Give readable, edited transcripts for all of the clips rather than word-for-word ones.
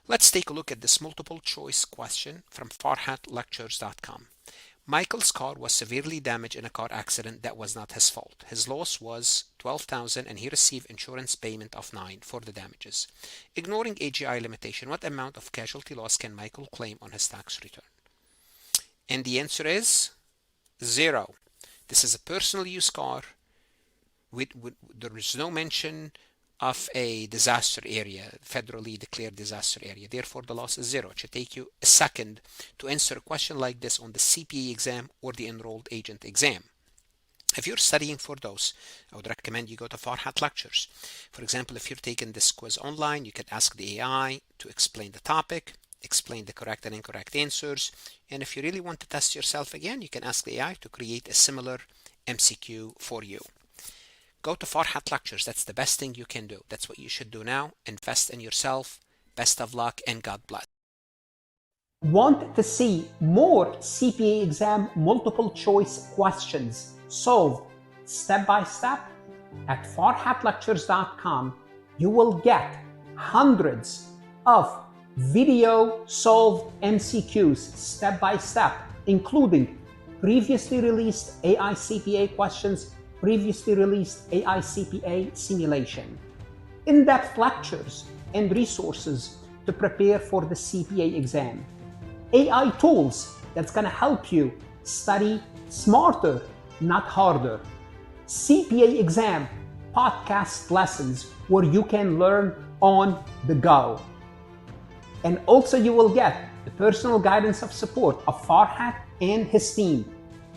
Let's take a look at this multiple choice question from farhatlectures.com. Michael's car was severely damaged in a car accident that was not his fault. His loss was $12,000 and he received insurance payment of $9,000 for the damages. Ignoring AGI limitation, what amount of casualty loss can Michael claim on his tax return? And the answer is 0. This is a personal use car. There is no mention of a disaster area, federally declared disaster area. Therefore, the loss is 0. It should take you a second to answer a question like this on the CPA exam or the enrolled agent exam. If you're studying for those, I would recommend you go to Farhat Lectures. For example, if you're taking this quiz online, you can ask the AI to explain the topic, explain the correct and incorrect answers. And if you really want to test yourself again, you can ask the AI to create a similar MCQ for you. Go to Farhat Lectures. That's the best thing you can do. That's what you should do now. Invest in yourself. Best of luck and God bless. Want to see more CPA exam multiple choice questions solved step by step? At farhatlectures.com, you will get hundreds of video solved MCQs step by step, including previously released AI CPA questions, previously released AI CPA simulation, in-depth lectures and resources to prepare for the CPA exam, AI tools that's going to help you study smarter, not harder, CPA exam podcast lessons where you can learn on the go. And also you will get the personal guidance of support of Farhat and his team.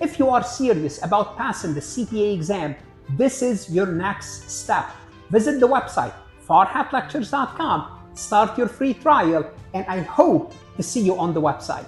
If you are serious about passing the CPA exam, this is your next step. Visit the website farhatlectures.com, start your free trial, and I hope to see you on the website.